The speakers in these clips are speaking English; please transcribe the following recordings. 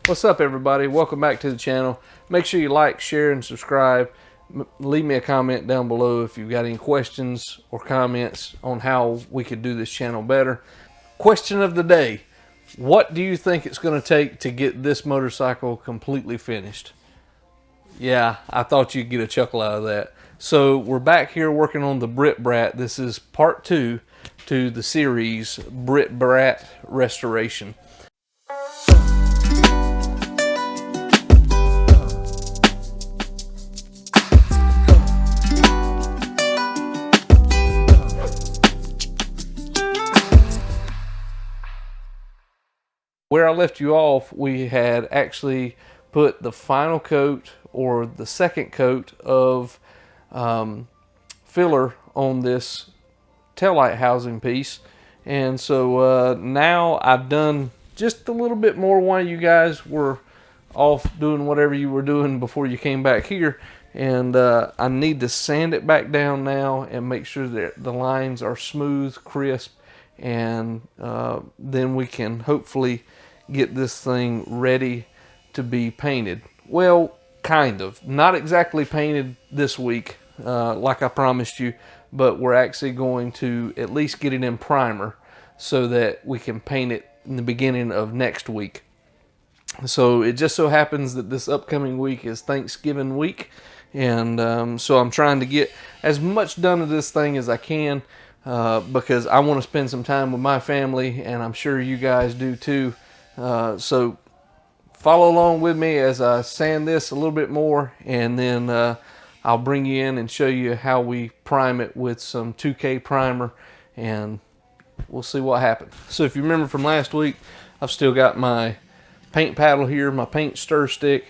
What's up, everybody? Welcome back to the channel. Make sure you like, share, and subscribe. Leave me a comment down below if you've got any questions or comments on how we could do this channel better. Question of the day: what do you think it's going to take to get this motorcycle completely finished? Yeah, I thought you'd get a chuckle out of that. So we're back here working on the Britt Brat. This is part 2 to the series Britt Brat Restoration. Where I left you off, we had actually put the final coat or the second coat of filler on this taillight housing piece. And so now I've done just a little bit more while you guys were off doing whatever you were doing before you came back here. And I need to sand it back down now and make sure that the lines are smooth, crisp, and then we can hopefully get this thing ready to be painted. Well, kind of. Not exactly painted this week like I promised you, but we're actually going to at least get it in primer so that we can paint it in the beginning of next week. So it just so happens that this upcoming week is Thanksgiving week, and so I'm trying to get as much done of this thing as I can because I want to spend some time with my family, and I'm sure you guys do too. So follow along with me as I sand this a little bit more, and then I'll bring you in and show you how we prime it with some 2K primer, and we'll see what happens. So if you remember from last week, I've still got my paint paddle here, my paint stir stick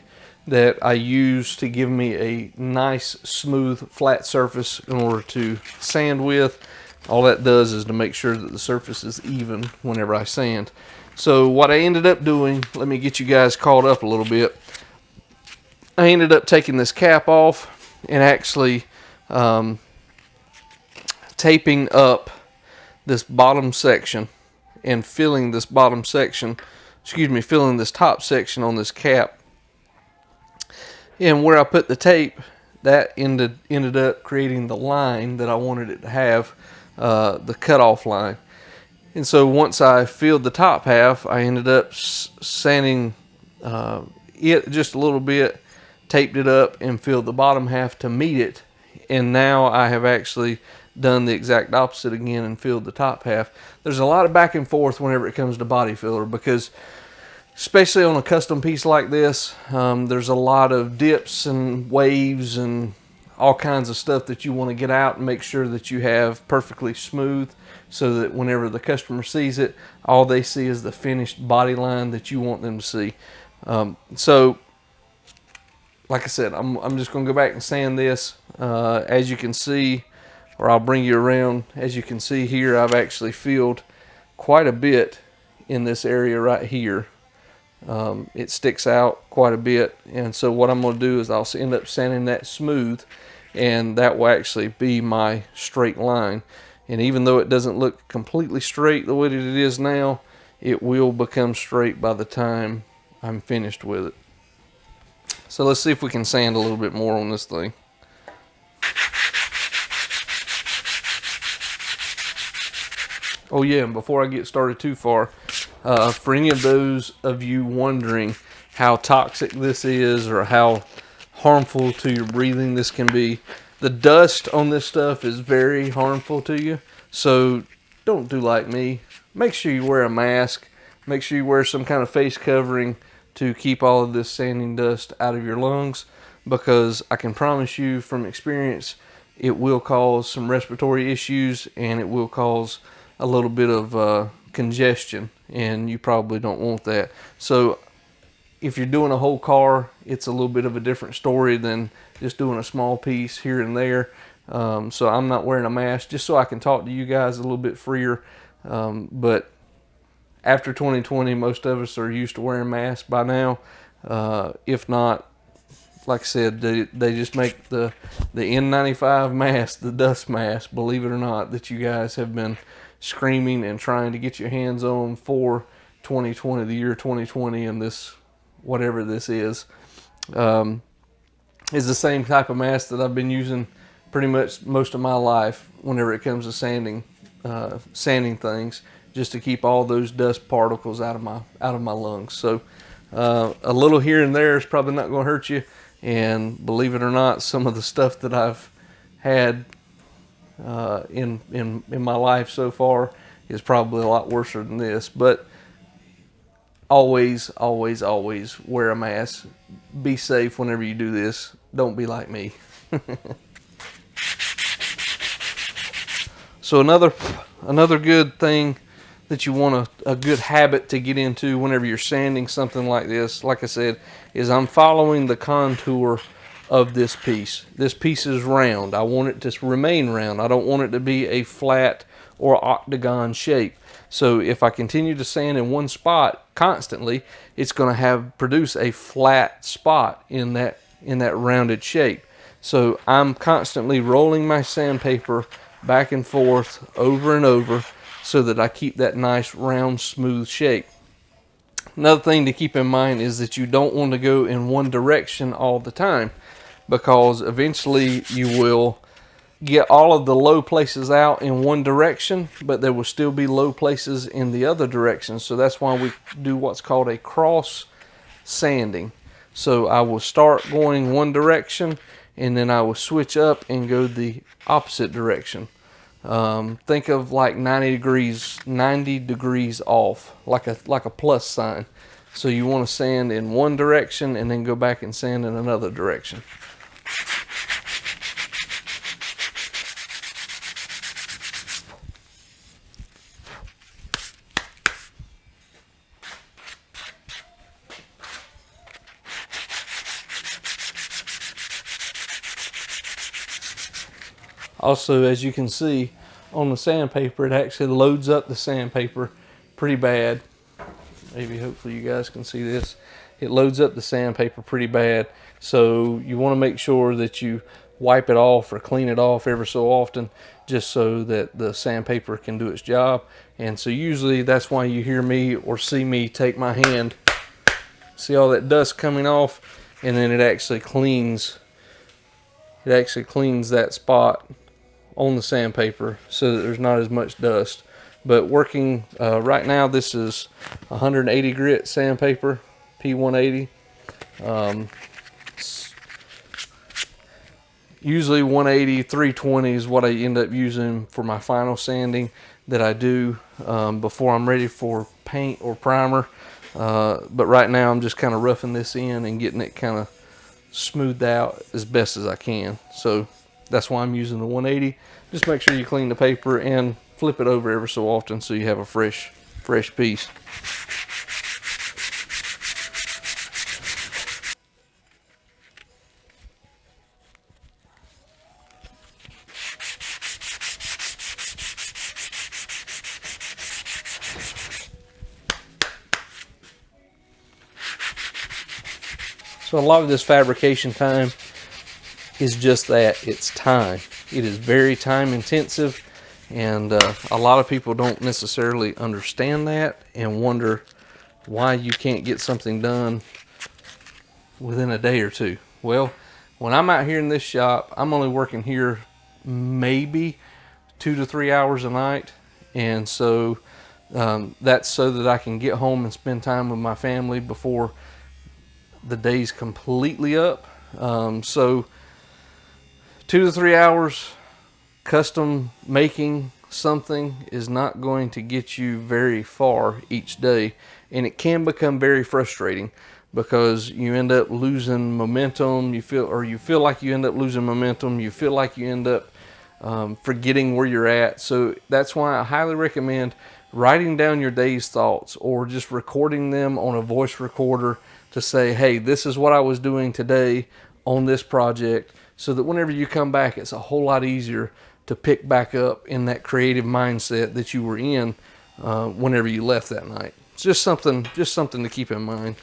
that I use to give me a nice smooth flat surface in order to sand with. All that does is to make sure that the surface is even whenever I sand. So what I ended up doing, let me get you guys caught up a little bit. I ended up taking this cap off and actually taping up this bottom section and filling this bottom section, filling this top section on this cap. And where I put the tape, that ended up creating the line that I wanted it to have, the cutoff line. And so once I filled the top half, I ended up sanding it just a little bit, taped it up, and filled the bottom half to meet it. And now I have actually done the exact opposite again and filled the top half. There's a lot of back and forth whenever it comes to body filler, because especially on a custom piece like this, there's a lot of dips and waves and all kinds of stuff that you want to get out and make sure that you have perfectly smooth, so that whenever the customer sees it, all they see is the finished body line that you want them to see. So like I said, I'm just going to go back and sand this. As you can see, or I'll bring you around, as you can see here, I've actually filled quite a bit in this area right here. It sticks out quite a bit, and so what I'm going to do is I'll end up sanding that smooth, and that will actually be my straight line. And even though it doesn't look completely straight the way that it is now, it will become straight by the time I'm finished with it. So let's see if we can sand a little bit more on this thing. Oh yeah, and before I get started too far, for any of those of you wondering how toxic this is or how harmful to your breathing this can be, the dust on this stuff is very harmful to you. So don't do like me. Make sure you wear a mask. Make sure you wear some kind of face covering to keep all of this sanding dust out of your lungs, because I can promise you from experience, it will cause some respiratory issues, and it will cause a little bit of congestion, and you probably don't want that. So if you're doing a whole car, it's a little bit of a different story than just doing a small piece here and there. So I'm not wearing a mask just so I can talk to you guys a little bit freer. But after 2020, most of us are used to wearing masks by now. If not, like I said, they just make the N95 mask, the dust mask, believe it or not, that you guys have been screaming and trying to get your hands on for 2020, the year 2020, and this whatever this is the same type of mask that I've been using pretty much most of my life whenever it comes to sanding things, just to keep all those dust particles out of my lungs. So a little here and there is probably not going to hurt you, and believe it or not, some of the stuff that I've had in my life so far is probably a lot worse than this. But always wear a mask. Be safe whenever you do this. Don't be like me. So another good thing that you want a good habit to get into whenever you're sanding something like this, like I said, is I'm following the contour of this piece. This piece is round. I want it to remain round. I don't want it to be a flat or octagon shape. So if I continue to sand in one spot constantly, it's going to produce a flat spot in that rounded shape. So I'm constantly rolling my sandpaper back and forth over and over so that I keep that nice round smooth shape. Another thing to keep in mind is that you don't want to go in one direction all the time, because eventually you will get all of the low places out in one direction, but there will still be low places in the other direction. So that's why we do what's called a cross sanding. So I will start going one direction, and then I will switch up and go the opposite direction. Think of like 90 degrees off, like a plus sign. So you want to sand in one direction and then go back and sand in another direction. Also, as you can see on the sandpaper, it actually loads up the sandpaper pretty bad. Maybe hopefully you guys can see this. It loads up the sandpaper pretty bad. So you want to make sure that you wipe it off or clean it off ever so often, just so that the sandpaper can do its job. And so usually that's why you hear me or see me take my hand, see all that dust coming off, and then it actually cleans that spot on the sandpaper so that there's not as much dust. But working right now, this is 180 grit sandpaper, P180. Usually 180, 320 is what I end up using for my final sanding that I do before I'm ready for paint or primer. But right now I'm just kind of roughing this in and getting it kind of smoothed out as best as I can. So that's why I'm using the 180. Just make sure you clean the paper and flip it over ever so often so you have a fresh piece. So a lot of this fabrication time is just that, it's time. It is very time intensive, and a lot of people don't necessarily understand that and wonder why you can't get something done within a day or two. Well, when I'm out here in this shop, I'm only working here maybe 2 to 3 hours a night, and so that's so that I can get home and spend time with my family before the day's completely up. So 2 to 3 hours custom making something is not going to get you very far each day, and it can become very frustrating because you end up losing momentum. You feel like you end up losing momentum. You feel like you end up forgetting where you're at. So that's why I highly recommend writing down your day's thoughts or just recording them on a voice recorder to say, hey, this is what I was doing today on this project, so that whenever you come back, it's a whole lot easier to pick back up in that creative mindset that you were in whenever you left that night. It's just something to keep in mind.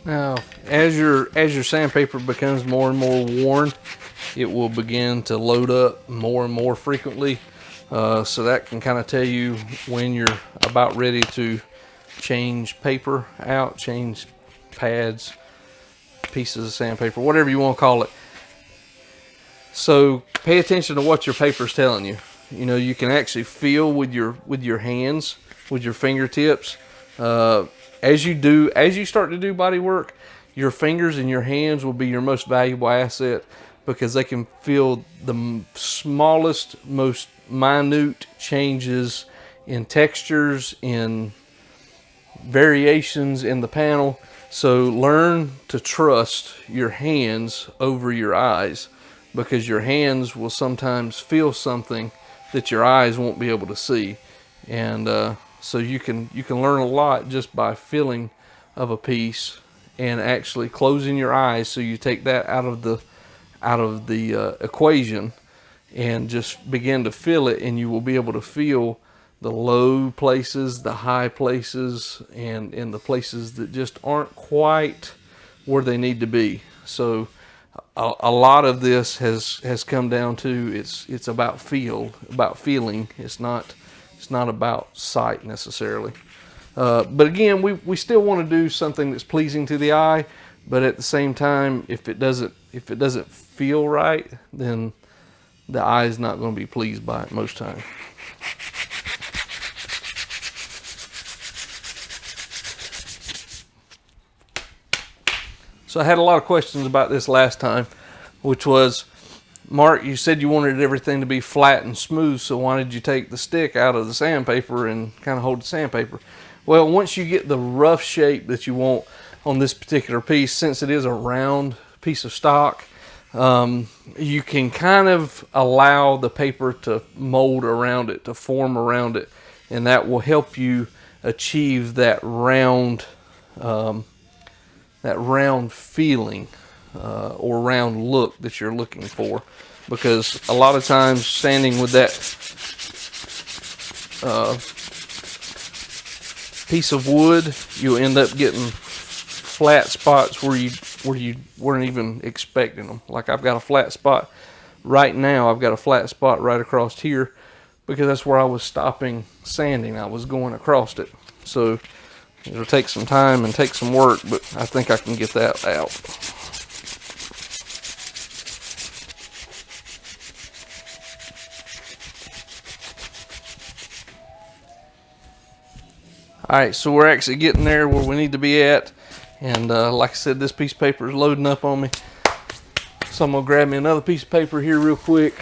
Now, as your sandpaper becomes more and more worn, it will begin to load up more and more frequently. So that can kind of tell you when you're about ready to change paper out, change pads, pieces of sandpaper, whatever you want to call it. So pay attention to what your paper is telling you. You know, you can actually feel with your hands, with your fingertips. As you start to do body work, your fingers and your hands will be your most valuable asset, because they can feel the smallest, most minute changes in textures, in variations in the panel. So learn to trust your hands over your eyes, because your hands will sometimes feel something that your eyes won't be able to see. And so you can learn a lot just by feeling of a piece and actually closing your eyes, so you take that out of the equation and just begin to feel it, and you will be able to feel the low places, the high places, and the places that just aren't quite where they need to be. So a lot of this has come down to it's about feeling. It's not about sight necessarily. But again, we still want to do something that's pleasing to the eye, but at the same time, if it doesn't feel right, then the eye is not going to be pleased by it most times. So I had a lot of questions about this last time, which was, Mark, you said you wanted everything to be flat and smooth, so why did you take the stick out of the sandpaper and kind of hold the sandpaper? Well, once you get the rough shape that you want on this particular piece, since it is a round piece of stock, you can kind of allow the paper to mold around it, to form around it, and that will help you achieve that round feeling or round look that you're looking for. Because a lot of times sanding with that piece of wood, you'll end up getting flat spots where you weren't even expecting them. Like I've got a flat spot right now. I've got a flat spot right across here, because that's where I was stopping sanding. I was going across it. So it'll take some time and take some work, but I think I can get that out. Alright, so we're actually getting there where we need to be at. And like I said, this piece of paper is loading up on me. So I'm going to grab me another piece of paper here real quick.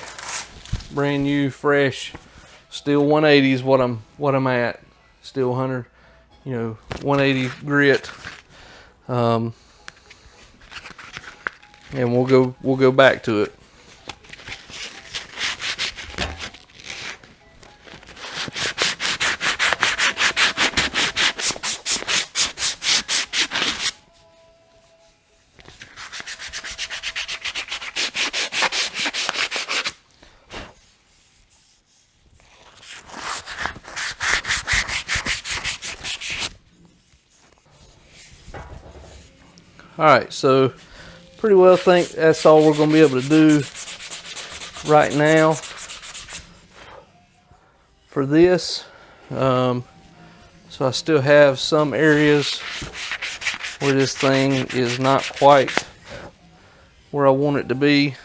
Brand new, fresh. Still 180 is what I'm at. Still 100, 180 grit. And we'll go back to it. Alright, so pretty well think that's all we're going to be able to do right now for this. So I still have some areas where this thing is not quite where I want it to be.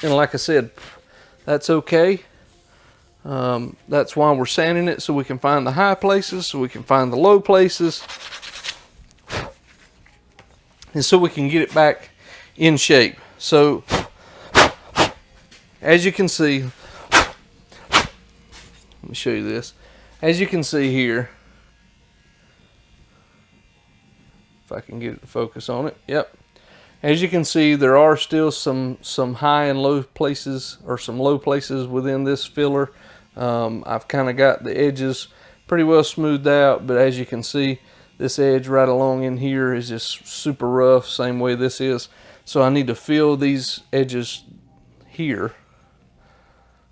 And like I said, that's okay. That's why we're sanding it, so we can find the high places, so we can find the low places, and so we can get it back in shape. So as you can see, let me show you this. As you can see here, if I can get it to focus on it, yep. As you can see, there are still some high and low places, or some low places within this filler. I've kind of got the edges pretty well smoothed out, but as you can see, this edge right along in here is just super rough, same way this is. So I need to fill these edges here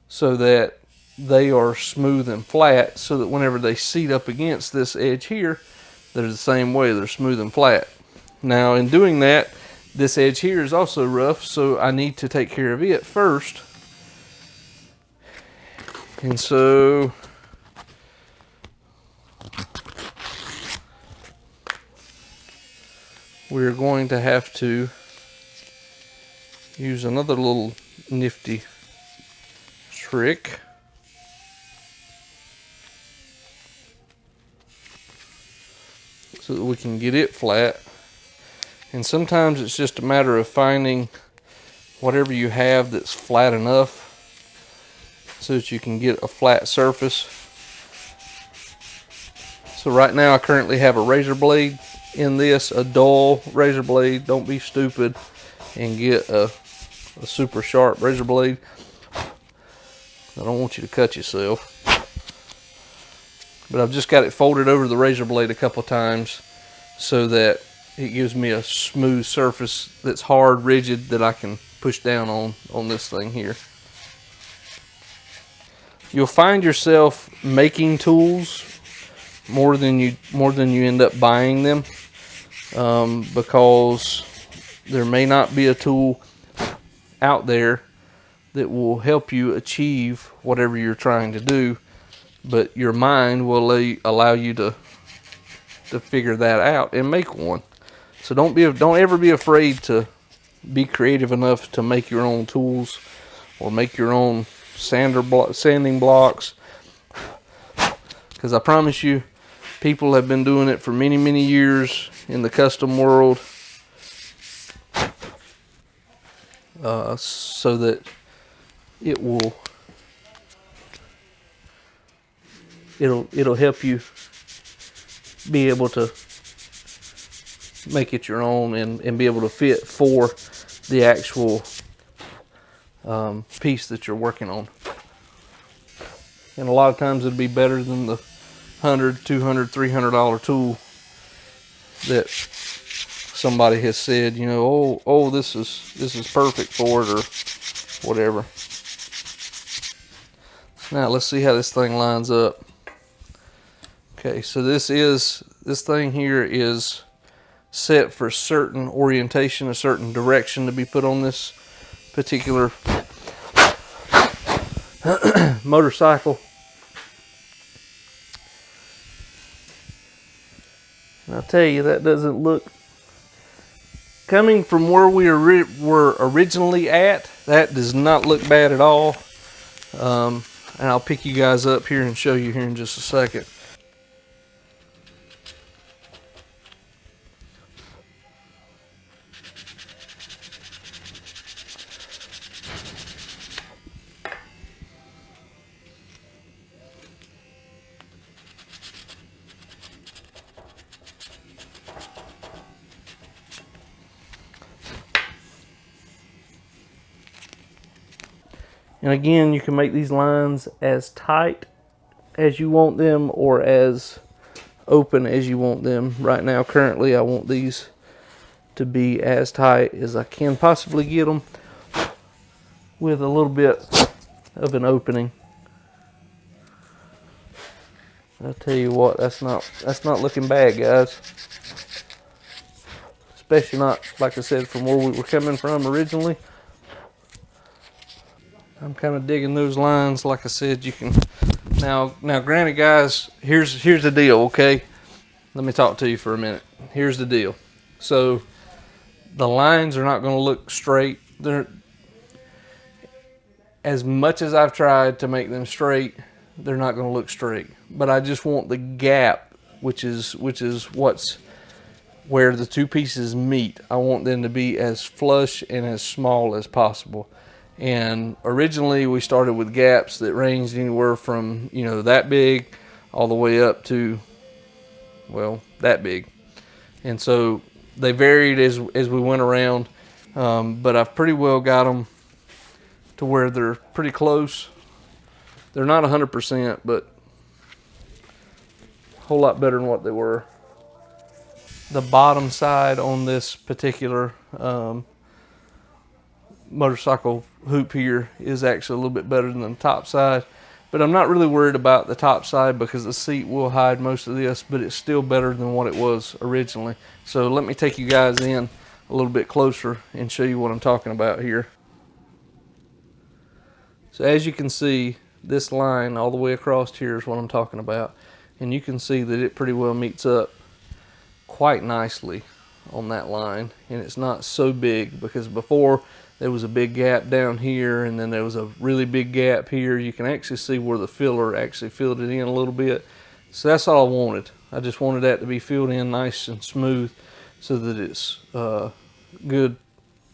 so that they are smooth and flat, so that whenever they seat up against this edge here, they're the same way. They're smooth and flat. Now, in doing that, this edge here is also rough, so I need to take care of it first. And so we're going to have to use another little nifty trick. So that we can get it flat. And sometimes it's just a matter of finding whatever you have that's flat enough so that you can get a flat surface. So right now I currently have a razor blade in this, a dull razor blade. Don't be stupid and get a super sharp razor blade. I don't want you to cut yourself. But I've just got it folded over the razor blade a couple times so that it gives me a smooth surface that's hard, rigid, that I can push down on this thing here. You'll find yourself making tools more than you end up buying them, because there may not be a tool out there that will help you achieve whatever you're trying to do, but your mind will allow you to figure that out and make one. So don't ever be afraid to be creative enough to make your own tools or make your own sanding blocks, because I promise you, people have been doing it for many, many years in the custom world, so that it'll help you be able to make it your own and be able to fit for the actual piece that you're working on. And a lot of times it'd be better than the $100, $200, $300 tool that somebody has said, you know, oh, this is perfect for it or whatever. Now let's see how this thing lines up. Okay, so this thing here is set for certain orientation, a certain direction to be put on this particular motorcycle. And I'll tell you, that doesn't look, coming from where we were originally at, that does not look bad at all. And I'll pick you guys up here and show you here in just a second. And again, you can make these lines as tight as you want them or as open as you want them. Right now, currently, I want these to be as tight as I can possibly get them, with a little bit of an opening. I'll tell you what, that's not looking bad, guys. Especially not, like I said, from where we were coming from originally. I'm kind of digging those lines. Like I said, you can now granted, guys, here's the deal, okay? Let me talk to you for a minute. Here's the deal. So the lines are not going to look straight. They're, as much as I've tried to make them straight, they're not going to look straight. But I just want the gap, which is what's where the two pieces meet. I want them to be as flush and as small as possible. And originally we started with gaps that ranged anywhere from, you know, that big all the way up to, well, that big. And so they varied as we went around, but I've pretty well got them to where they're pretty close. They're not 100%, but a whole lot better than what they were. The bottom side on this particular motorcycle hoop here is actually a little bit better than the top side. But I'm not really worried about the top side because the seat will hide most of this, but it's still better than what it was originally. So let me take you guys in a little bit closer and show you what I'm talking about here. So as you can see, this line all the way across here is what I'm talking about. And you can see that it pretty well meets up quite nicely on that line. And it's not so big, because before there was a big gap down here and then there was a really big gap here. You can actually see where the filler actually filled it in a little bit. So that's all I wanted. I just wanted that to be filled in nice and smooth so that it's good,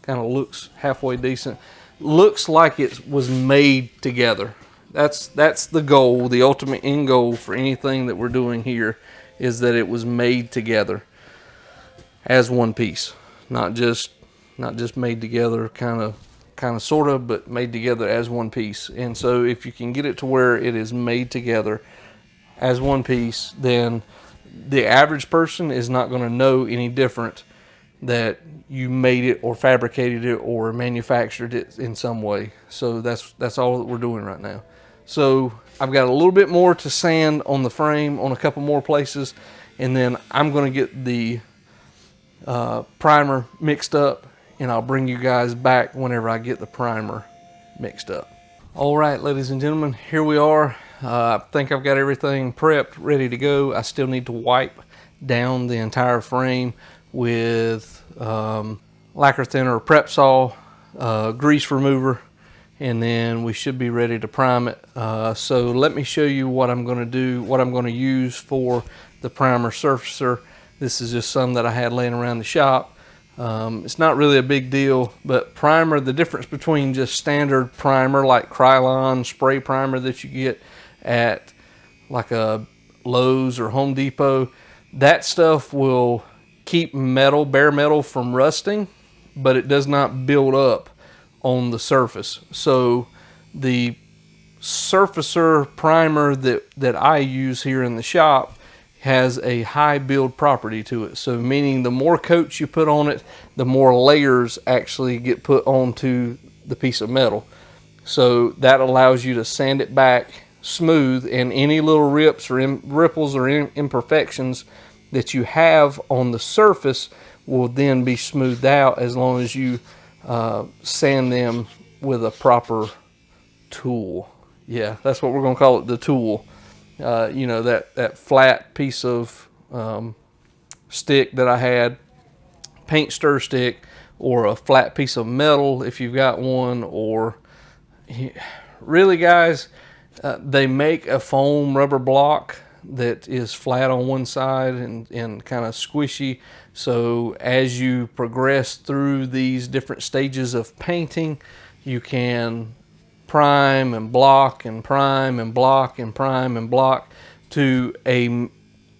kind of looks halfway decent. Looks like it was made together. That's the goal, the ultimate end goal for anything that we're doing here, is that it was made together as one piece, not just made together kind of sort of, but made together as one piece. And so if you can get it to where it is made together as one piece, then the average person is not going to know any different that you made it or fabricated it or manufactured it in some way. So that's all that we're doing right now. So I've got a little bit more to sand on the frame on a couple more places, and then I'm going to get the primer mixed up, and I'll bring you guys back whenever I get the primer mixed up. All right, ladies and gentlemen, here we are. I think I've got everything prepped, ready to go. I still need to wipe down the entire frame with lacquer thinner, prep saw, grease remover, and then we should be ready to prime it. So let me show you what I'm going to do, what I'm going to use for the primer surfacer. This is just some that I had laying around the shop. It's not really a big deal, but primer, the difference between just standard primer like Krylon spray primer that you get at like a Lowe's or Home Depot, that stuff will keep metal, bare metal, from rusting, but it does not build up on the surface. So the surfacer primer that I use here in the shop has a high build property to it. So meaning the more coats you put on it, the more layers actually get put onto the piece of metal. So that allows you to sand it back smooth, and any little rips or ripples or imperfections that you have on the surface will then be smoothed out as long as you sand them with a proper tool. Yeah, that's what we're going to call it, the tool. You know, that flat piece of stick that I had, paint stir stick, or a flat piece of metal if you've got one, or really guys, they make a foam rubber block that is flat on one side and kind of squishy. So as you progress through these different stages of painting, you can prime and block and prime and block and prime and block to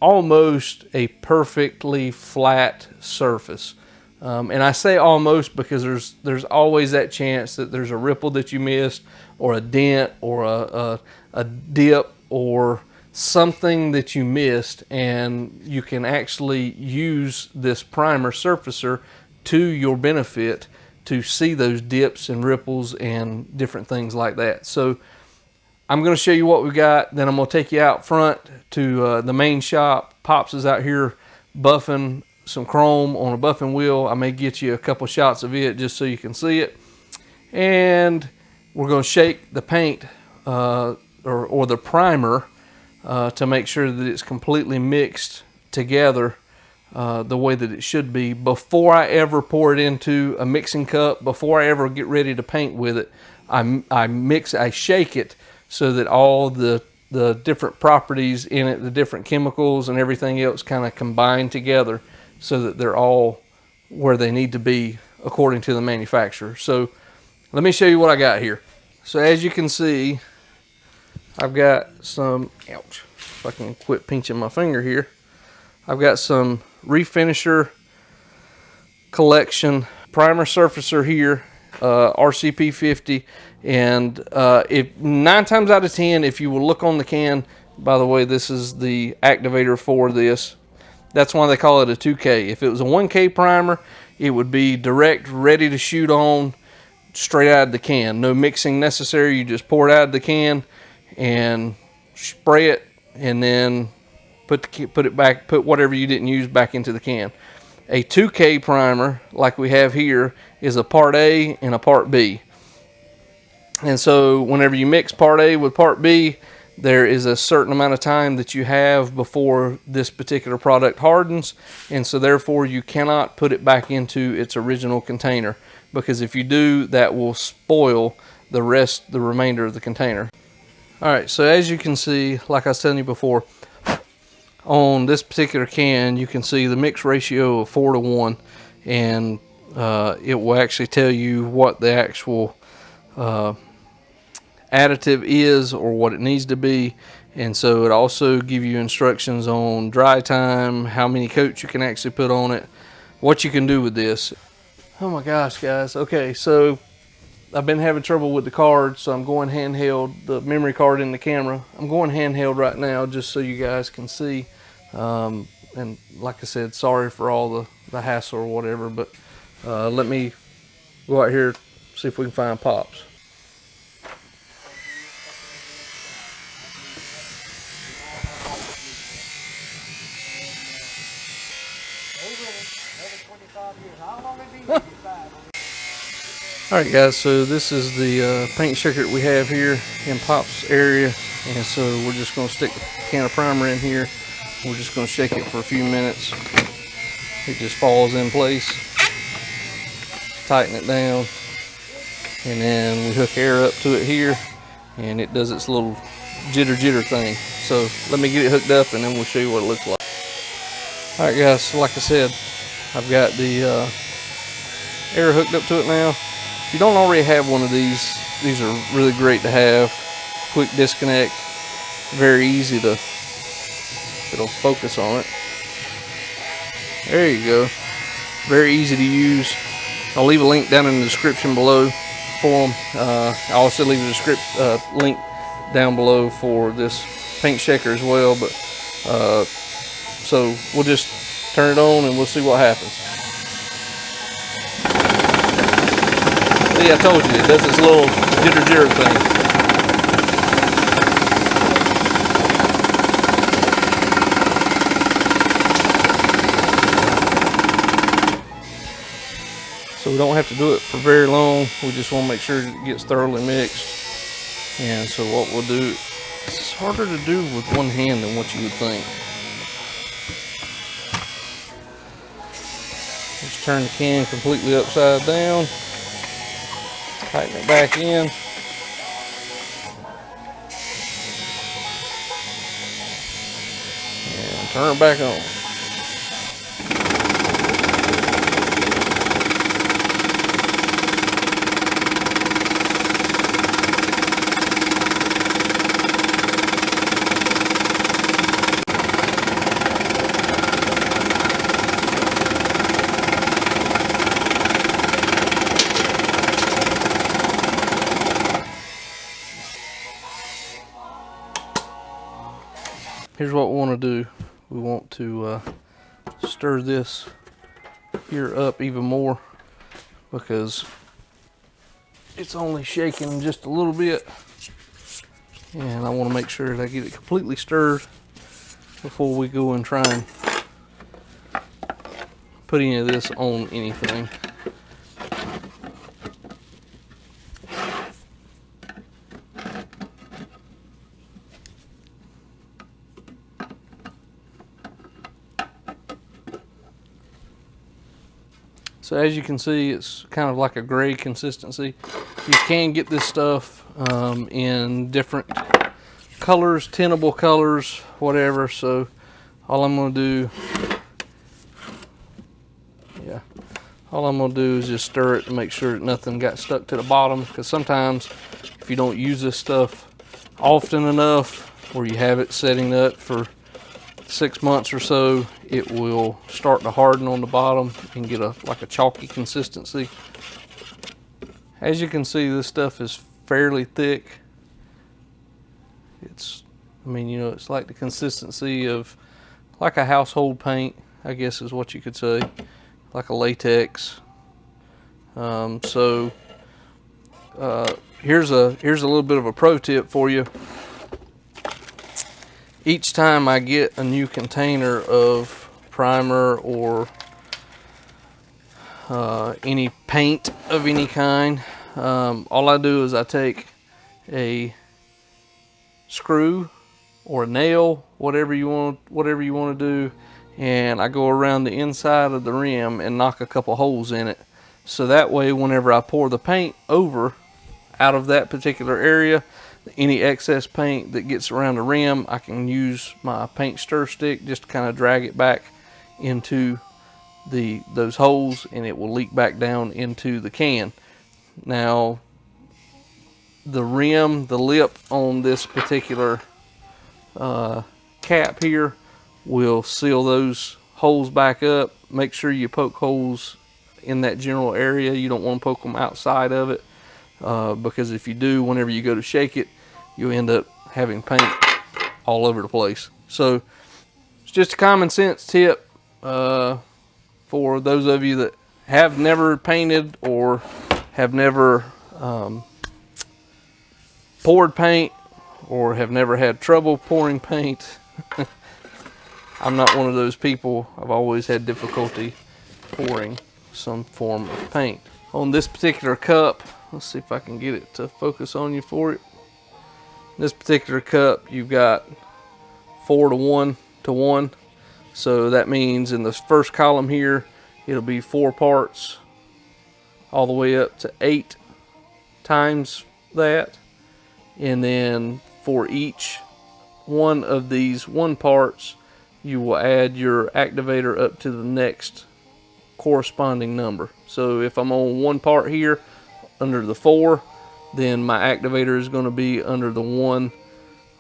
almost a perfectly flat surface. And I say almost because there's always that chance that there's a ripple that you missed, or a dent, or a dip, or something that you missed, and you can actually use this primer surfacer to your benefit to see those dips and ripples and different things like that. So I'm going to show you what we got, then I'm going to take you out front to the main shop. Pops is out here buffing some chrome on a buffing wheel. I may get you a couple shots of it just so you can see it. And we're going to shake the paint or the primer to make sure that it's completely mixed together the way that it should be before I ever pour it into a mixing cup. Before I ever get ready to paint with it, I shake it so that all the different properties in it, the different chemicals and everything else, kind of combine together so that they're all where they need to be according to the manufacturer. So let me show you what I got here. So as you can see, I've got some, ouch, if I can quit pinching my finger here. I've got some Refinisher Collection primer surfacer here, RCP 50. And if 9 times out of 10, if you will look on the can, by the way, this is the activator for this. That's why they call it a 2K. If it was a 1K primer, it would be direct, ready to shoot on, straight out of the can. No mixing necessary. You just pour it out of the can and spray it, and then put it back, put whatever you didn't use back into the can. A 2K primer like we have here is a part A and a part B. And so whenever you mix part A with part B, there is a certain amount of time that you have before this particular product hardens, and so therefore you cannot put it back into its original container, because if you do, that will spoil the remainder of the container. Alright, so as you can see, like I was telling you before, on this particular can you can see the mix ratio of 4:1, and it will actually tell you what the actual additive is or what it needs to be. And so it also give you instructions on dry time, how many coats you can actually put on it, what you can do with this. Oh my gosh, guys. Okay, so I've been having trouble with the card, so I'm going handheld, the memory card in the camera. I'm going handheld right now just so you guys can see. And like I said, sorry for all the hassle or whatever, but let me go out here, see if we can find pops. Alright guys, so this is the paint shaker that we have here in Pop's area, and so we're just going to stick the can of primer in here. We're just going to shake it for a few minutes. It just falls in place. Tighten it down, and then we hook air up to it here, and it does its little jitter thing. So let me get it hooked up and then we'll show you what it looks like. Alright guys, so like I said, I've got the air hooked up to it now. If you don't already have one of these are really great to have. Quick disconnect, very easy to, it'll focus on it. There you go. Very easy to use. I'll leave a link down in the description below for them. I'll also leave a link down below for this paint shaker as well. But so we'll just turn it on and we'll see what happens. See, I told you, it does this little jitter thing. So we don't have to do it for very long. We just want to make sure it gets thoroughly mixed. And so what we'll do, it's harder to do with one hand than what you would think. Just turn the can completely upside down. Tighten it back in. And turn it back on. Here's what we want to do. We want to stir this here up even more because it's only shaking just a little bit, and I want to make sure that I get it completely stirred before we go and try and put any of this on anything. So as you can see, it's kind of like a gray consistency. You can get this stuff in different colors, tintable colors, whatever. So all I'm going to do, is just stir it to make sure that nothing got stuck to the bottom. Because sometimes if you don't use this stuff often enough, or you have it setting up for 6 months or so, it will start to harden on the bottom and get like a chalky consistency. As you can see, this stuff is fairly thick. It's, I mean, you know, it's like the consistency of like a household paint, I guess is what you could say, like a latex. Here's a little bit of a pro tip for you. each time I get a new container of primer or any paint of any kind, all I do is I take a screw or a nail, whatever you want to do, and I go around the inside of the rim and knock a couple holes in it, so that way whenever I pour the paint over out of that particular area, any excess paint that gets around the rim, I can use my paint stir stick just to kind of drag it back into those holes, and it will leak back down into the can. Now the rim, the lip on this particular cap here will seal those holes back up. Make sure you poke holes in that general area. You don't want to poke them outside of it, because if you do, whenever you go to shake it, you'll end up having paint all over the place. So it's just a common sense tip for those of you that have never painted or have never poured paint or have never had trouble pouring paint. I'm not one of those people. I've always had difficulty pouring some form of paint. On this particular cup, let's see if I can get it to focus on you for it. This particular cup, you've got 4 to 1 to 1. So that means in the first column here, it'll be 4 parts all the way up to 8 times that. And then for each one of these 1 parts, you will add your activator up to the next corresponding number. So if I'm on 1 part here under the 4, then my activator is going to be under the 1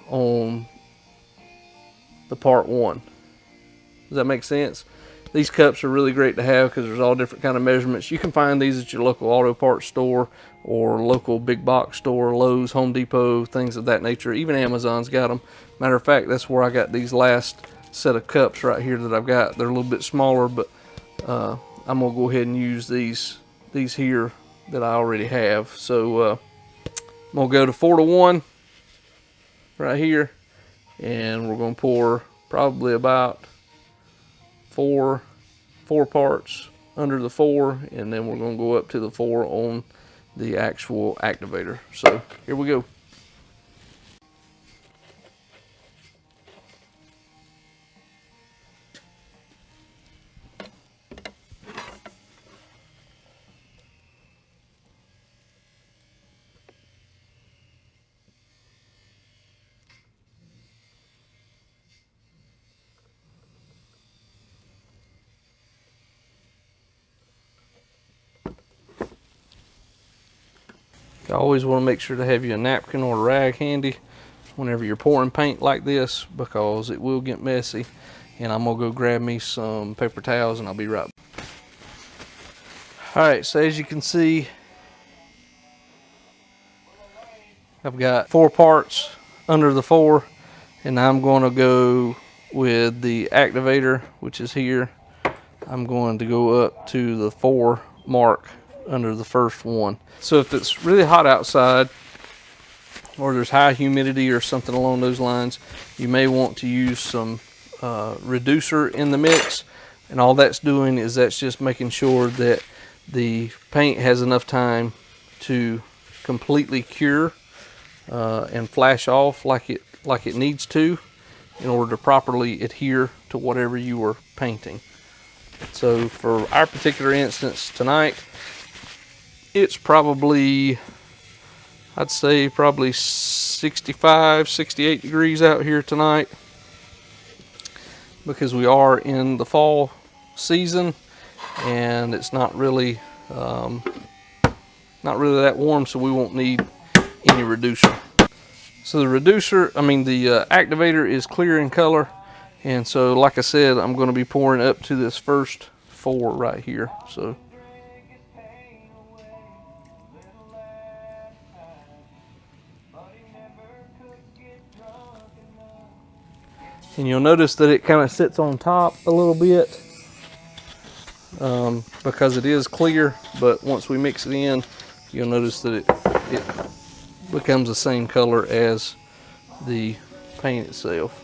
on the part 1. Does that make sense? These cups are really great to have because there's all different kind of measurements. You can find these at your local auto parts store or local big box store, Lowe's, Home Depot, things of that nature. Even Amazon's got them. Matter of fact, that's where I got these last set of cups right here that I've got. They're a little bit smaller, but I'm gonna go ahead and use these here that I already have. So I'm gonna go to 4 to 1 right here, and we're gonna pour probably about four parts under the 4, and then we're gonna go up to the 4 on the actual activator. So here we go. You always want to make sure to have you a napkin or a rag handy whenever you're pouring paint like this, because it will get messy. And I'm gonna go grab me some paper towels and I'll be right back. Alright, so as you can see, I've got 4 parts under the 4, and I'm going to go with the activator, which is here. I'm going to go up to the 4 mark under the first one. So if it's really hot outside or there's high humidity or something along those lines, you may want to use some reducer in the mix, and all that's doing is that's just making sure that the paint has enough time to completely cure and flash off like it needs to in order to properly adhere to whatever you were painting. So for our particular instance tonight, it's probably, I'd say probably 65, 68 degrees out here tonight, because we are in the fall season and it's not really that warm, so we won't need any reducer. So the activator is clear in color, and so like I said, I'm going to be pouring up to this first 4 right here. So and you'll notice that it kind of sits on top a little bit because it is clear, but once we mix it in, you'll notice that it becomes the same color as the paint itself.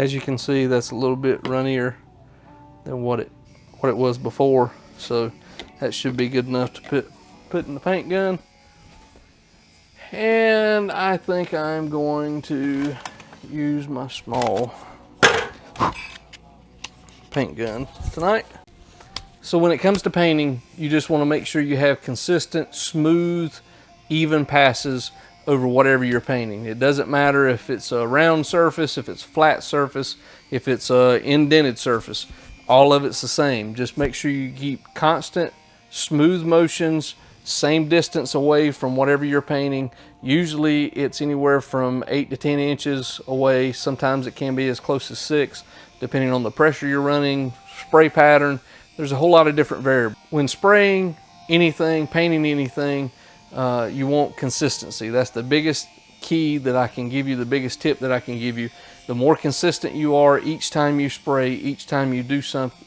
as you can see, that's a little bit runnier than what it was before. So that should be good enough to put in the paint gun. And I think I'm going to use my small paint gun tonight. So when it comes to painting, you just want to make sure you have consistent, smooth, even passes over whatever you're painting. It doesn't matter if it's a round surface, if it's a flat surface, if it's a indented surface. All of it's the same. Just make sure you keep constant, smooth motions, same distance away from whatever you're painting. Usually it's anywhere from 8 to 10 inches away. Sometimes it can be as close as 6, depending on the pressure you're running, spray pattern. There's a whole lot of different variables. When spraying anything, painting anything, you want consistency. That's the biggest key that I can give you, the biggest tip that I can give you. The more consistent you are each time you spray, each time you do something,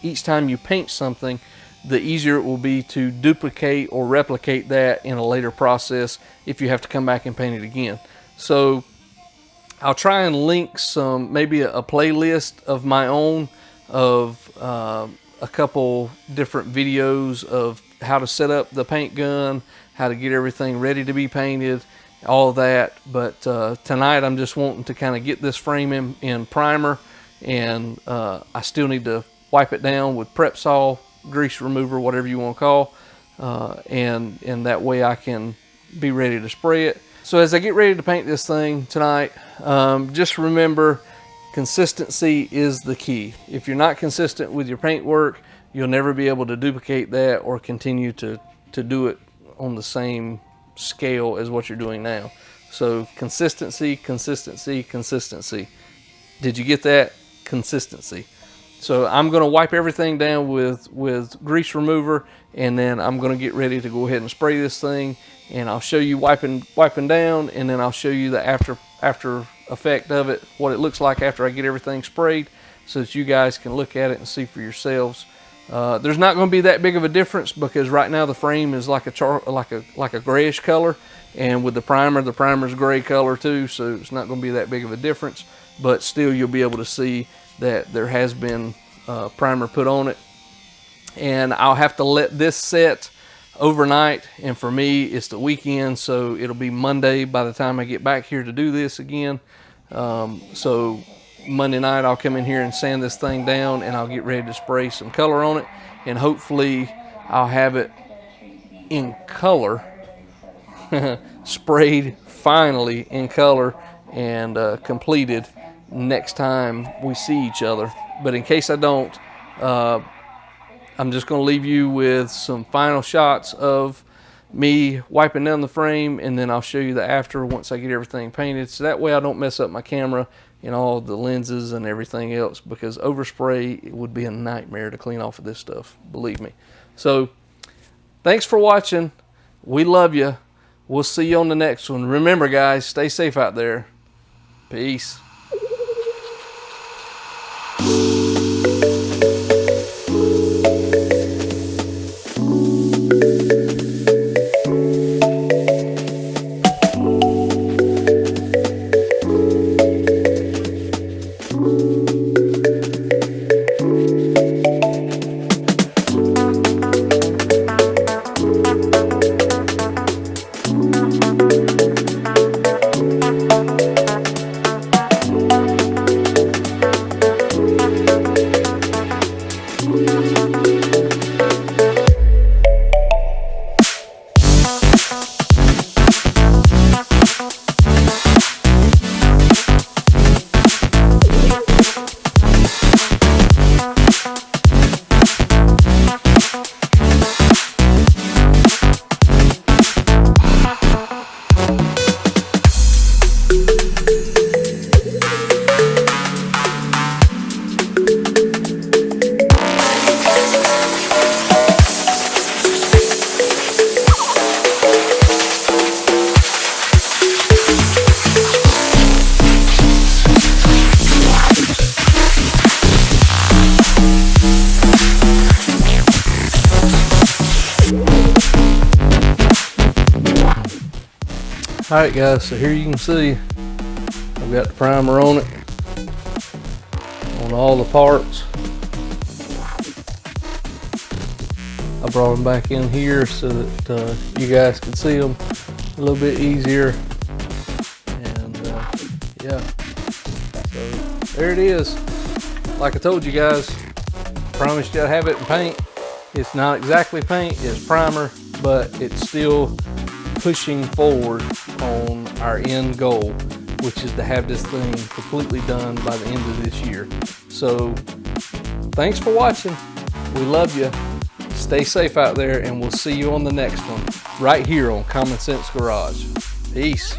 each time you paint something, the easier it will be to duplicate or replicate that in a later process if you have to come back and paint it again. So I'll try and link some, maybe a playlist of my own of a couple different videos of how to set up the paint gun, how to get everything ready to be painted, all of that. But tonight I'm just wanting to kind of get this frame in primer, and I still need to wipe it down with prep saw, grease remover, whatever you want to call, and that way I can be ready to spray it. So as I get ready to paint this thing tonight, just remember, consistency is the key. If you're not consistent with your paint work, you'll never be able to duplicate that or continue to do it on the same scale as what you're doing now. So consistency, consistency, consistency. Did you get that? Consistency. So I'm going to wipe everything down with grease remover, and then I'm going to get ready to go ahead and spray this thing, and I'll show you wiping down, and then I'll show you the after effect of it, what it looks like after I get everything sprayed, so that you guys can look at it and see for yourselves. There's not going to be that big of a difference, because right now the frame is like a grayish color, and with the primer's gray color too, so it's not going to be that big of a difference. But still, you'll be able to see that there has been primer put on it. And I'll have to let this set overnight, and for me it's the weekend, so it'll be Monday by the time I get back here to do this again. So Monday night I'll come in here and sand this thing down, and I'll get ready to spray some color on it, and hopefully I'll have it in color sprayed finally in color and completed next time we see each other. But in case I don't, I'm just going to leave you with some final shots of me wiping down the frame, and then I'll show you the after once I get everything painted, so that way I don't mess up my camera and all the lenses and everything else, because overspray, it would be a nightmare to clean off of this stuff, believe me. So thanks for watching. We love you. We'll see you on the next one. Remember, guys, stay safe out there. Peace. Alright guys, so here you can see I've got the primer on it. all the parts. I brought them back in here so that you guys can see them a little bit easier. And yeah, so there it is. Like I told you guys, promised you I'd have it in paint. It's not exactly paint, it's primer, but it's still pushing forward on our end goal, which is to have this thing completely done by the end of this year. So thanks for watching. We love you. Stay safe out there, and we'll see you on the next one right here on Common Sense Garage. Peace.